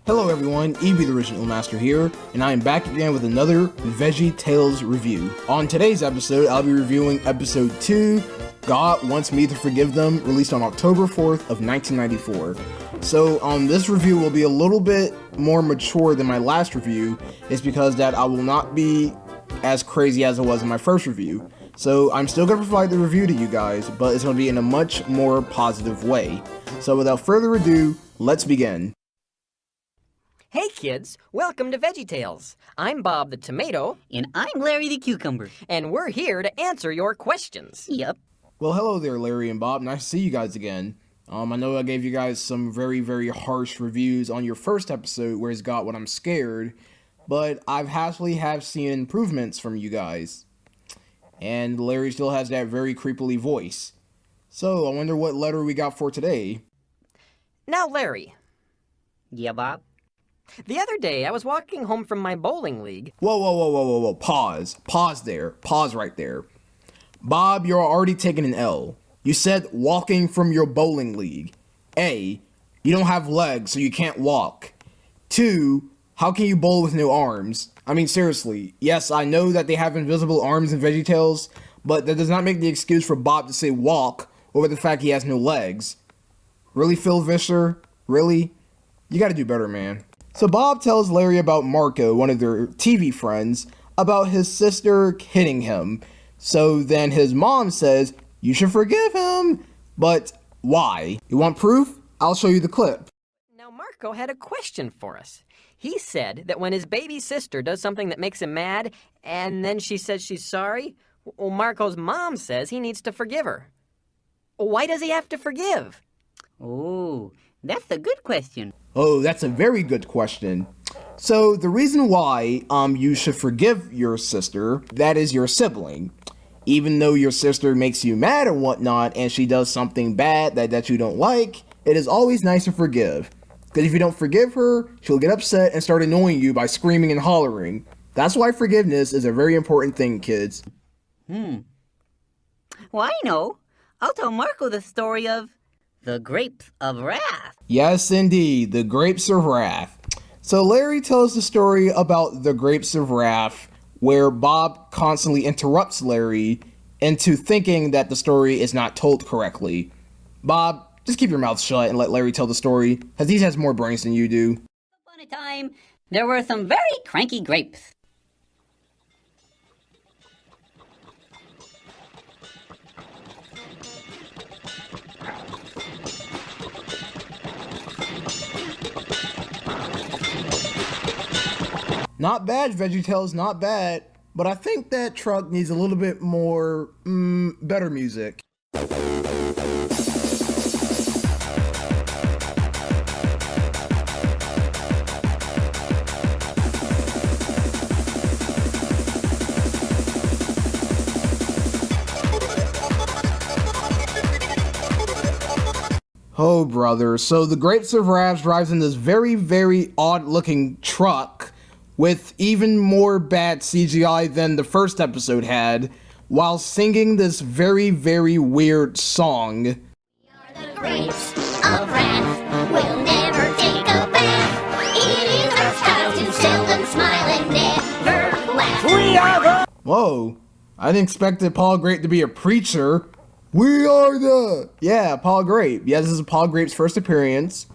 Hello everyone, Evie the Original Master here, and I am back again with another Veggie Tales review. On today's episode, I'll be reviewing episode 2, God Wants Me to Forgive Them, released on October 4th of 1994. So, this review will be a little bit more mature than my last review, is because that I will not be as crazy as it was in my first review. So, I'm still going to provide the review to you guys, but it's going to be in a much more positive way. So, without further ado, let's begin. Hey kids, welcome to Veggie Tales. I'm Bob the Tomato. And I'm Larry the Cucumber. And we're here to answer your questions. Yep. Well, hello there, Larry and Bob. Nice to see you guys again. I know I gave you guys some very, very harsh reviews on your first episode, Where's God When I'm Scared, but I've actually have seen improvements from you guys. And Larry still has that very creepily voice. So, I wonder what letter we got for today. Now, Larry. Yeah, Bob? The other day, I was walking home from my bowling league. Whoa. Pause. Pause there. Pause right there. Bob, you're already taking an L. You said walking from your bowling league. A, you don't have legs, so you can't walk. 2, how can you bowl with no arms? I mean, seriously. Yes, I know that they have invisible arms in VeggieTales, but that does not make the excuse for Bob to say walk over the fact he has no legs. Really, Phil Vischer? Really? You gotta do better, man. So Bob tells Larry about Marco, one of their TV friends, about his sister hitting him. So then his mom says, you should forgive him. But why? You want proof? I'll show you the clip. Now Marco had a question for us. He said that when his baby sister does something that makes him mad, and then she says she's sorry, well, Marco's mom says he needs to forgive her. Why does he have to forgive? Oh, that's a good question. Oh, that's a very good question. So the reason why you should forgive your sister, that is your sibling. Even though your sister makes you mad or whatnot and she does something bad that you don't like, it is always nice to forgive. Because if you don't forgive her, she'll get upset and start annoying you by screaming and hollering. That's why forgiveness is a very important thing, kids. Well, I know. I'll tell Marco the story of the Grapes of Wrath. Yes, indeed, the Grapes of Wrath. So Larry tells the story about the Grapes of Wrath, where Bob constantly interrupts Larry into thinking that the story is not told correctly. Bob, just keep your mouth shut and let Larry tell the story, because he has more brains than you do. Upon a time, there were some very cranky grapes. Not bad, VeggieTales, not bad. But I think that truck needs a little bit more, better music. Oh, brother. So the Grapes of Wrath drives in this very, very odd-looking truck with even more bad CGI than the first episode had, while singing this very, very weird song. We are the grapes of wrath, we'll never take a bath. It is our style to seldom smile and never laugh. We are the... Whoa, I didn't expect Paul Grape to be a preacher. We are the... Yeah, Paul Grape. Yeah, this is Paul Grape's first appearance.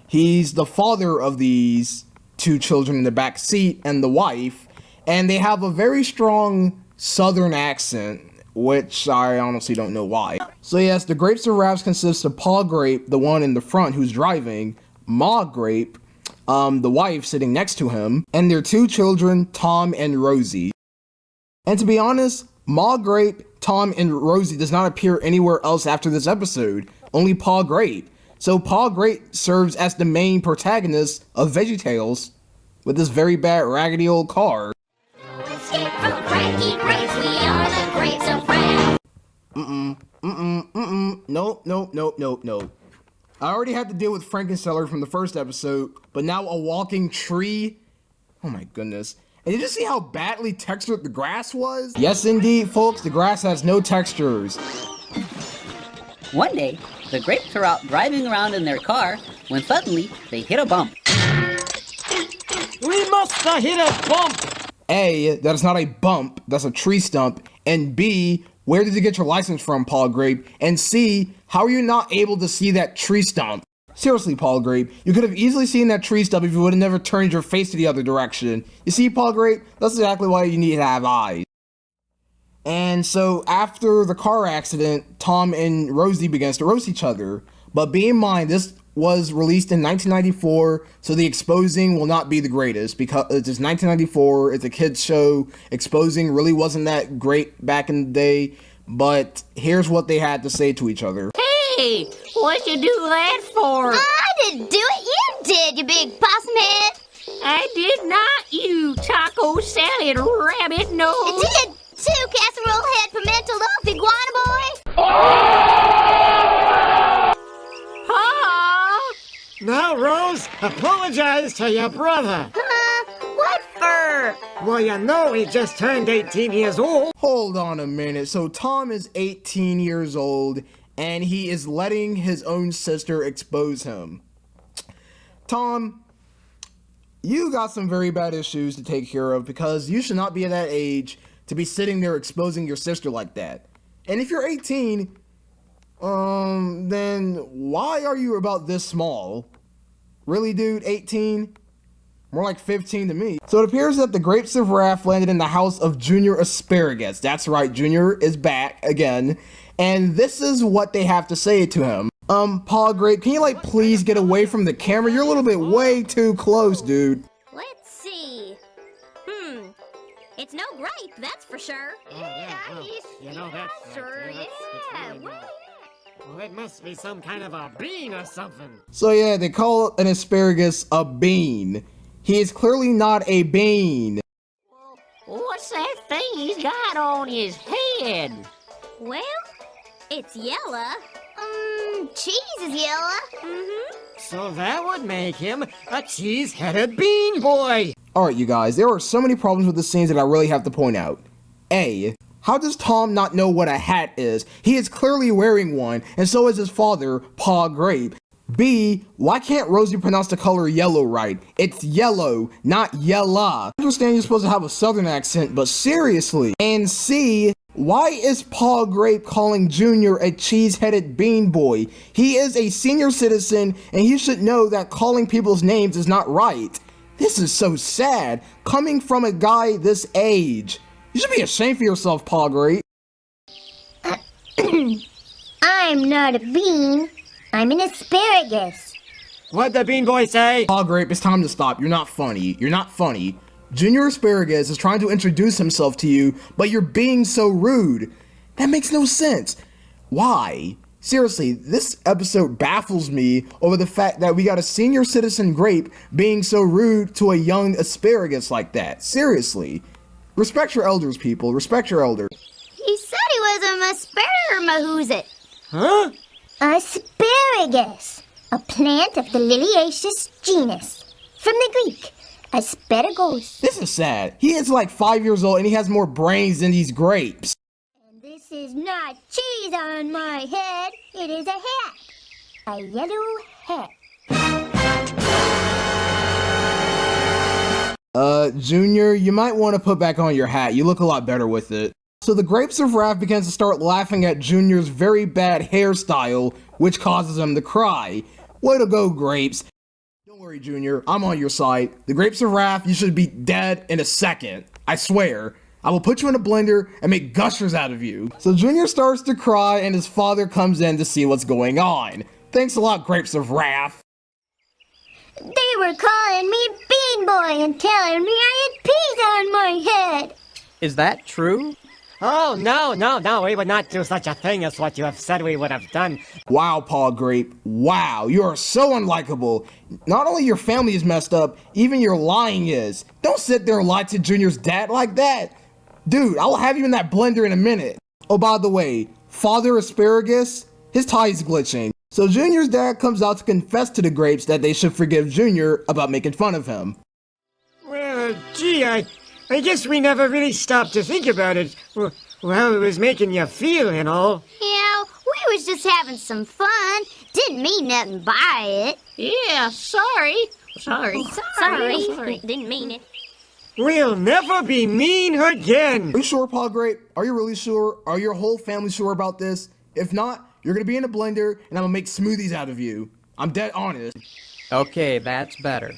He's the father of these 2 children in the back seat and the wife, and they have a very strong southern accent, which I honestly don't know why. So yes, the Grapes of Wrath consists of Paul Grape, the one in the front who's driving, Ma Grape, the wife sitting next to him, and their 2 children, Tom and Rosie. And to be honest, Ma Grape, Tom, and Rosie does not appear anywhere else after this episode, only Paul Grape. So Paul Grape serves as the main protagonist of VeggieTales with this very bad raggedy old car. Escape from cranky grapes, we are the grapes of wrath. Nope. I already had to deal with Frankensteller from the first episode, but now a walking tree? Oh my goodness. And did you see how badly textured the grass was? Yes indeed, folks, the grass has no textures. One day, the grapes are out driving around in their car when suddenly they hit a bump. must have hit a bump. A, that is not a bump, that's a tree stump. And B, where did you get your license from, Paul Grape? And C, how are you not able to see that tree stump? Seriously, Paul Grape, you could have easily seen that tree stump if you would have never turned your face to the other direction. You see, Paul Grape, that's exactly why you need to have eyes. And so after the car accident, Tom and Rosie begins to roast each other. But bear in mind, this was released in 1994, so the exposing will not be the greatest because it's 1994, it's a kid's show. Exposing really wasn't that great back in the day, but here's what they had to say to each other. Hey, what'd you do that for? I didn't do it. You did, you big possum head. I did not, you taco salad rabbit nose. It did too, casserole head pimento loaf iguana boy. Huh? Now, Rose, apologize to your brother. What for? Well, you know he just turned 18 years old. Hold on a minute. So Tom is 18 years old, and he is letting his own sister expose him. Tom, you got some very bad issues to take care of because you should not be at that age to be sitting there exposing your sister like that. And if you're 18, then why are you about this small? Really, dude, 18? More like 15 to me. So it appears that the grapes of wrath landed in the house of Junior Asparagus. That's right, Junior is back again. And this is what they have to say to him. Paul Grape, can you please get away from the camera? You're a little bit way too close, dude. Let's see. It's no grape, that's for sure. You know that's sure, yeah. Well, it must be some kind of a bean or something. So yeah, they call an asparagus a bean. He is clearly not a bean. What's that thing he's got on his head? Well, it's yellow. Cheese is yellow. So that would make him a cheese-headed bean boy. Alright, you guys, there are so many problems with the scenes that I really have to point out. A, how does Tom not know what a hat is? He is clearly wearing one, and so is his father, Paul Grape. B, why can't Rosie pronounce the color yellow right? It's yellow, not yella. I understand you're supposed to have a southern accent, but seriously. And C, why is Paul Grape calling Junior a cheese-headed bean boy? He is a senior citizen, and he should know that calling people's names is not right. This is so sad, coming from a guy this age. You should be ashamed for yourself, Paul Grape. I'm not a bean. I'm an asparagus. What'd the bean boy say? Paul Grape, it's time to stop. You're not funny. You're not funny. Junior Asparagus is trying to introduce himself to you, but you're being so rude. That makes no sense. Why? Seriously, this episode baffles me over the fact that we got a senior citizen Grape being so rude to a young asparagus like that. Seriously. Respect your elders, people. Respect your elders. He said he was a asparagus. Huh? Asparagus, a plant of the liliaceous genus. From the Greek, asparagus. This is sad. He is 5 years old and he has more brains than these grapes. And this is not cheese on my head. It is a hat. A yellow hat. Junior, you might want to put back on your hat. You look a lot better with it. So the grapes of wrath begins to start laughing at Junior's very bad hairstyle, which causes him to cry. Way to go, grapes. Don't worry, Junior, I'm on your side. The grapes of wrath, you should be dead in a second. I swear. I will put you in a blender and make gushers out of you. So Junior starts to cry and his father comes in to see what's going on. Thanks a lot, grapes of wrath. They were calling me Bean Boy and telling me I had peas on my head. Is that true? Oh, no, we would not do such a thing as what you have said we would have done. Wow, Paul Grape. Wow, you are so unlikable. Not only your family is messed up, even your lying is. Don't sit there and lie to Junior's dad like that. Dude, I will have you in that blender in a minute. Oh, by the way, Father Asparagus, his tie is glitching. So Junior's dad comes out to confess to the grapes that they should forgive Junior about making fun of him. Well, gee, I guess we never really stopped to think about it. Well, how it was making you feel and all. Yeah, we was just having some fun. Didn't mean nothing by it. Yeah, sorry. Sorry. Sorry. Didn't mean it. We'll never be mean again. Are you sure, Paul Grape? Are you really sure? Are your whole family sure about this? If not, you're gonna be in a blender and I'm gonna make smoothies out of you. I'm dead honest. Okay, that's better.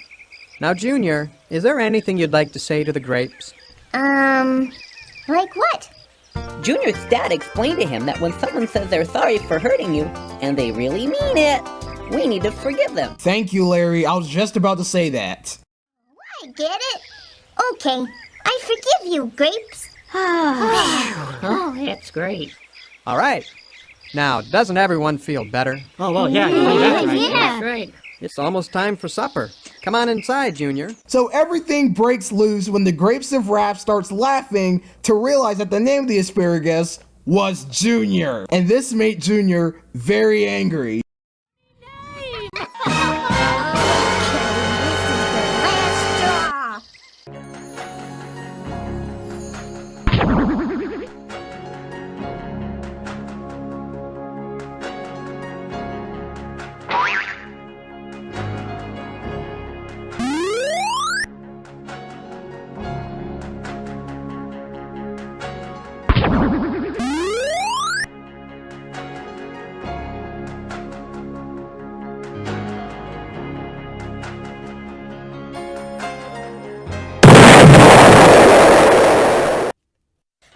Now, Junior, is there anything you'd like to say to the grapes? Like what? Junior's dad explained to him that when someone says they're sorry for hurting you, and they really mean it, we need to forgive them. Thank you, Larry. I was just about to say that. I get it. Okay, I forgive you, Grapes. Oh, that's great. All right. Now, doesn't everyone feel better? Oh, well, yeah, that's right. Yeah. Right. It's almost time for supper. Come on inside, Junior. So everything breaks loose when the Grapes of Wrath starts laughing to realize that the name of the asparagus was Junior. And this made Junior very angry.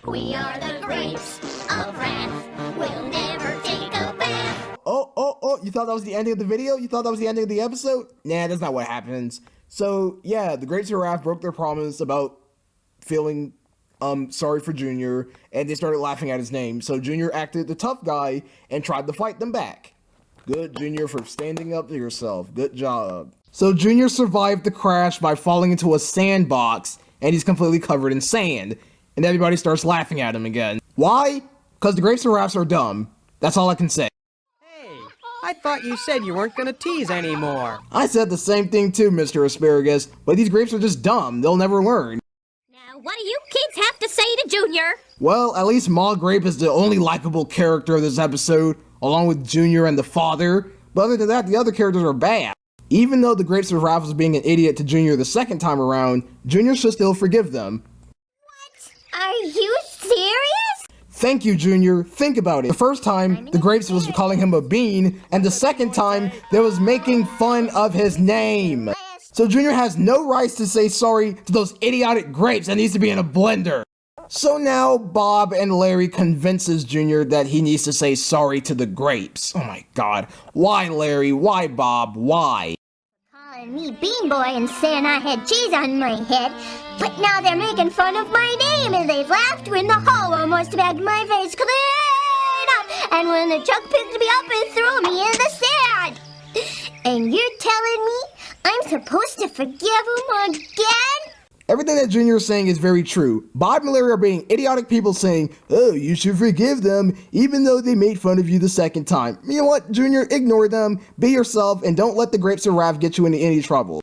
We are the grapes of wrath. We'll never take a bath. Oh, you thought that was the ending of the video? You thought that was the ending of the episode? Nah, that's not what happens. So, yeah, the Grapes of Wrath broke their promise about feeling sorry for Junior, and they started laughing at his name. So Junior acted the tough guy and tried to fight them back. Good, Junior, for standing up to yourself. Good job. So Junior survived the crash by falling into a sandbox, and he's completely covered in sand. And everybody starts laughing at him again. Why? Because the Grapes of Wrath are dumb. That's all I can say. Hey, I thought you said you weren't going to tease anymore. I said the same thing too, Mr. Asparagus, but these grapes are just dumb. They'll never learn. Now, what do you kids have to say to Junior? Well, at least Ma Grape is the only likable character of this episode, along with Junior and the father. But other than that, the other characters are bad. Even though the Grapes of Wrath was being an idiot to Junior the second time around, Junior should still forgive them. Are you serious? Thank you, Junior. Think about it. The first time, the Grapes was calling him a bean, and the second time, they was making fun of his name. So Junior has no rights to say sorry to those idiotic grapes that needs to be in a blender. So now Bob and Larry convinces Junior that he needs to say sorry to the grapes. Oh my god. Why, Larry? Why, Bob? Why? Calling me Bean Boy and saying I had cheese on my head, but now they're making fun of my name, and they've laughed when the hole almost bagged my face clean up, and when the truck picked me up and threw me in the sand. And you're telling me I'm supposed to forgive him again? Everything that Junior is saying is very true. Bob and Larry are being idiotic people saying, oh, you should forgive them, even though they made fun of you the second time. You know what, Junior? Ignore them, be yourself, and don't let the Grapes of Wrath get you into any trouble.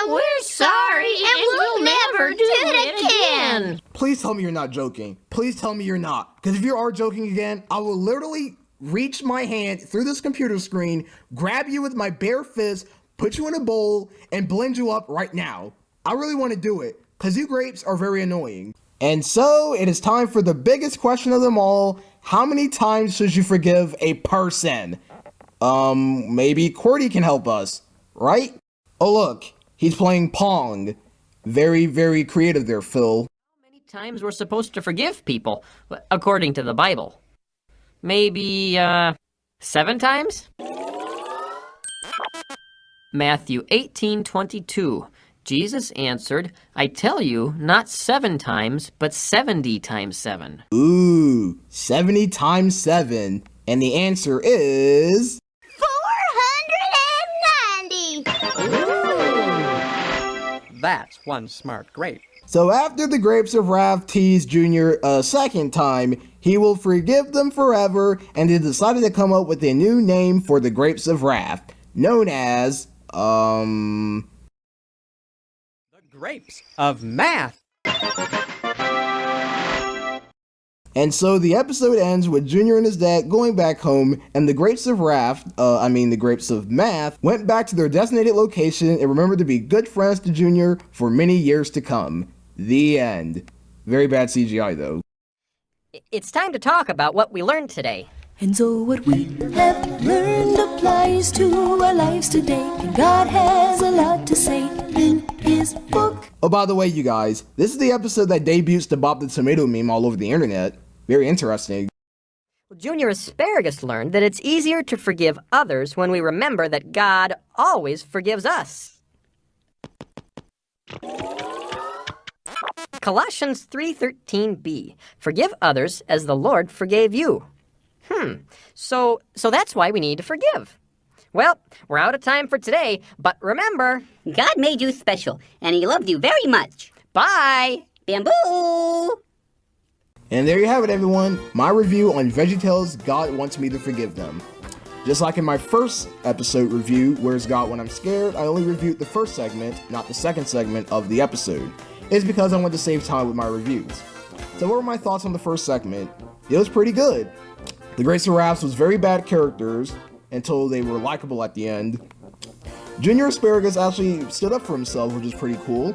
We're sorry, and we'll never do it again. Please tell me you're not joking. Please tell me you're not. Because if you are joking again, I will literally reach my hand through this computer screen, grab you with my bare fist, put you in a bowl, and blend you up right now. I really want to do it, because you grapes are very annoying. And so, it is time for the biggest question of them all. How many times should you forgive a person? Maybe QWERTY can help us, right? Oh look, he's playing Pong. Very, very creative there, Phil. How many times we're supposed to forgive people, according to the Bible? Maybe, 7 times? Matthew 18:22. Jesus answered, I tell you, not 7 times, but 70 times 7. Ooh, 70 times 7. And the answer is... 490! That's one smart grape. So after the Grapes of Wrath teased Junior a second time, he will forgive them forever, and they decided to come up with a new name for the Grapes of Wrath, known as, The grapes of math. And so the episode ends with Junior and his dad going back home, and the grapes of the grapes of math, went back to their designated location and remembered to be good friends to Junior for many years to come. The end. Very bad CGI though. It's time to talk about what we learned today. And so what we have learned applies to our lives today. And God has a lot to say in his book. Oh, by the way, you guys, this is the episode that debuts the Bob the Tomato meme all over the internet. Very interesting. Junior Asparagus learned that it's easier to forgive others when we remember that God always forgives us. Colossians 3:13b. Forgive others as the Lord forgave you. So that's why we need to forgive. Well, we're out of time for today, but remember, God made you special, and he loved you very much. bye! Bamboo! And there you have it, everyone. My review on VeggieTales, God Wants Me to Forgive Them. Just like in my first episode review, Where's God When I'm Scared, I only reviewed the first segment, not the second segment of the episode. It's because I wanted to save time with my reviews. So what were my thoughts on the first segment? It was pretty good. The Grapes of Wrath was very bad characters until they were likable at the end. Junior Asparagus actually stood up for himself, which is pretty cool.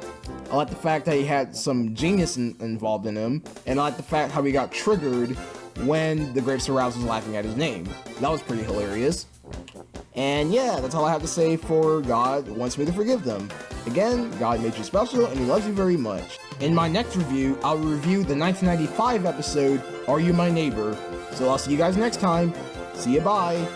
I like the fact that he had some genius involved in him, and I like the fact how he got triggered when the Grapes of Wrath was laughing at his name. That was pretty hilarious. And yeah, that's all I have to say for God Wants Me to Forgive Them. Again, God made you special and he loves you very much. In my next review, I'll review the 1995 episode, Are You My Neighbor? So I'll see you guys next time. See ya, bye.